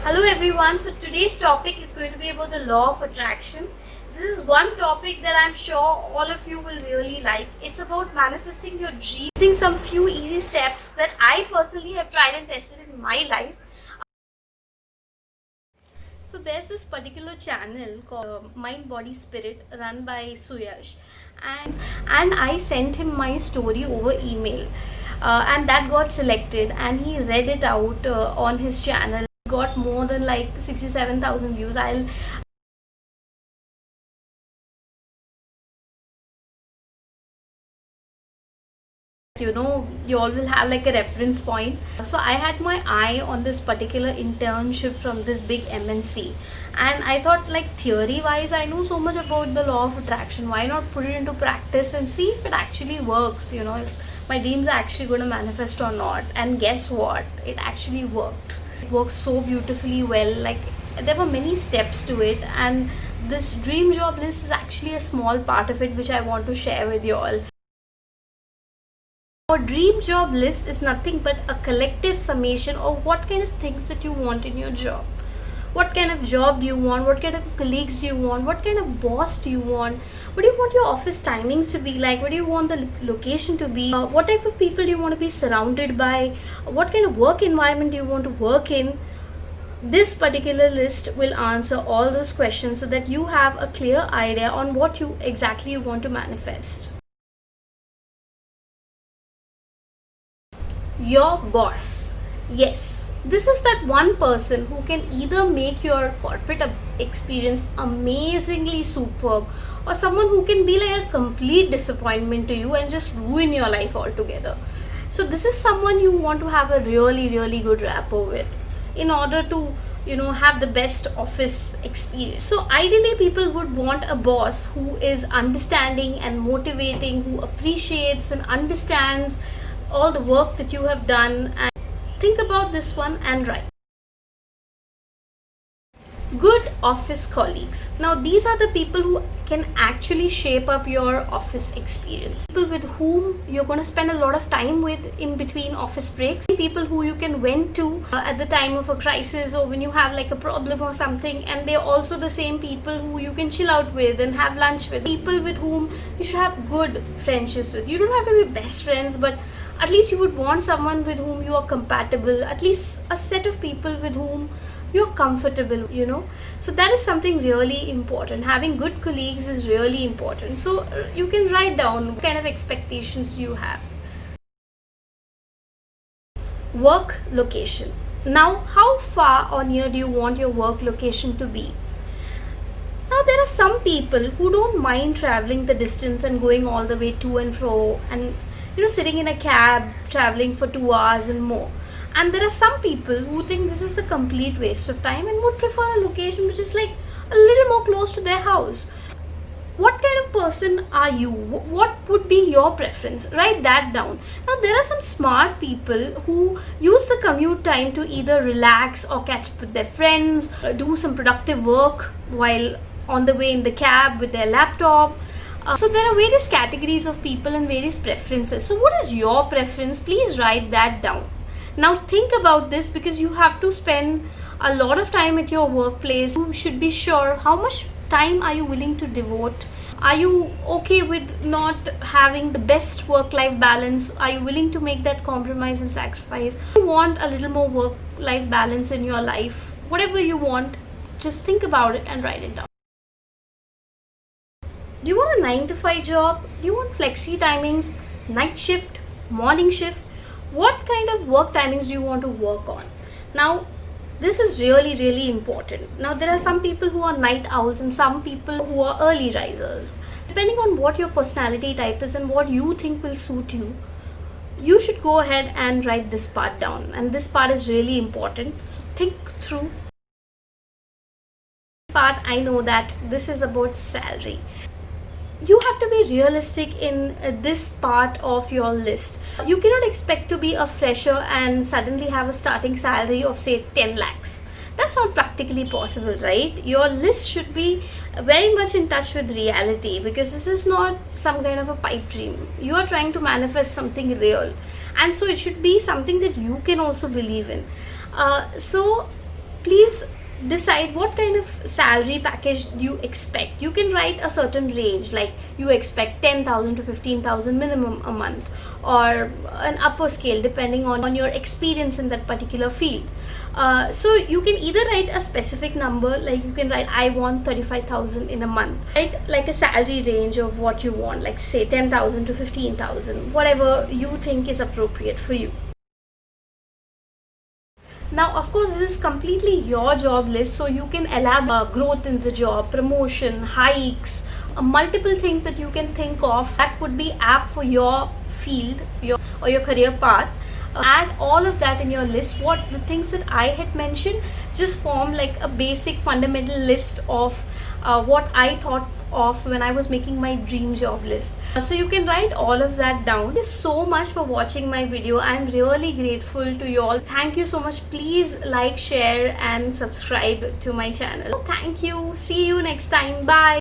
Hello everyone. So today's topic is going to be about the law of attraction. This is one topic that I'm sure all of you will really like. It's about manifesting your dreams using some few easy steps that I personally have tried and tested in my life. So there's this particular channel called Mind Body Spirit run by Suyash, and I sent him my story over email, and that got selected, and he read it out on his channel. Got more than like 67,000 views. I'll you all will have like a reference point. So I had my eye on this particular internship from this big MNC, and I thought, like, theory wise I know so much about the law of attraction, why not put it into practice and see if it actually works, if my dreams are actually going to manifest or not. And guess what, it actually worked. It works so beautifully well. Like, there were many steps to it, and this dream job list is actually a small part of it which I want to share with you all. Our dream job list is nothing but a collective summation of what kind of things that you want in your job. What kind of job do you want? What kind of colleagues do you want? What kind of boss do you want? What do you want your office timings to be like? What do you want the location to be? What type of people do you want to be surrounded by? What kind of work environment do you want to work in? This particular list will answer all those questions so that you have a clear idea on what you exactly want to manifest. Your boss. Yes, this is that one person who can either make your corporate experience amazingly superb, or someone who can be like a complete disappointment to you and just ruin your life altogether. So this is someone you want to have a really good rapport with in order to have the best office experience. So ideally people would want a boss who is understanding and motivating, who appreciates and understands all the work that you have done. And think about this one and write. Good office colleagues. Now these are the people who can actually shape up your office experience. People with whom you're going to spend a lot of time with in between office breaks. People who you can vent to at the time of a crisis, or when you have like a problem or something, and they're also the same people who you can chill out with and have lunch with. People with whom you should have good friendships with. You don't have to be best friends, but at least you would want someone with whom you are compatible, at least a set of people with whom you're comfortable. So that is something really important. Having good colleagues is really important. So you can write down what kind of expectations do you have. Work location. Now, how far or near do you want your work location to be? Now, there are some people who don't mind traveling the distance and going all the way to and fro, and sitting in a cab, traveling for 2 hours and more. And there are some people who think this is a complete waste of time and would prefer a location which is like a little more close to their house. What kind of person are you? What would be your preference? Write that down. Now, there are some smart people who use the commute time to either relax or catch up with their friends, do some productive work while on the way in the cab with their laptop. So there are various categories of people and various preferences. So what is your preference? Please write that down. Now think about this, because you have to spend a lot of time at your workplace. You should be sure how much time are you willing to devote. Are you okay with not having the best work-life balance? Are you willing to make that compromise and sacrifice? If you want a little more work-life balance in your life, whatever you want, just think about it and write it down. Do you want a 9 to 5 job? Do you want flexi timings, night shift, morning shift? What kind of work timings do you want to work on? Now, this is really important. Now, there are some people who are night owls and some people who are early risers. Depending on what your personality type is and what you think will suit you, you should go ahead and write this part down. And this part is really important. So think through. Part, I know that this is about salary. You have to be realistic in this part of your list. You cannot expect to be a fresher and suddenly have a starting salary of say 10 lakhs. That's not practically possible, right? Your list should be very much in touch with reality, because this is not some kind of a pipe dream. You are trying to manifest something real, and so it should be something that you can also believe in. So Please decide what kind of salary package do you expect. You can write a certain range, like you expect 10,000 to 15,000 minimum a month, or an upper scale depending on your experience in that particular field. So you can either write a specific number, like you can write I want 35,000 in a month, right? Like a salary range of what you want, like say 10,000 to 15,000, whatever you think is appropriate for you. Now, of course, this is completely your job list, so you can elaborate growth in the job, promotion, hikes, multiple things that you can think of that would be apt for your field, your career path. Add all of that in your list. What the things that I had mentioned just form like a basic fundamental list of what I thought of when I was making my dream job list. So you can write all of that down. Thank you so much for watching my video. I'm really grateful to you all. Thank you so much. Please like, share and subscribe to my channel. Thank you. See you next time. Bye.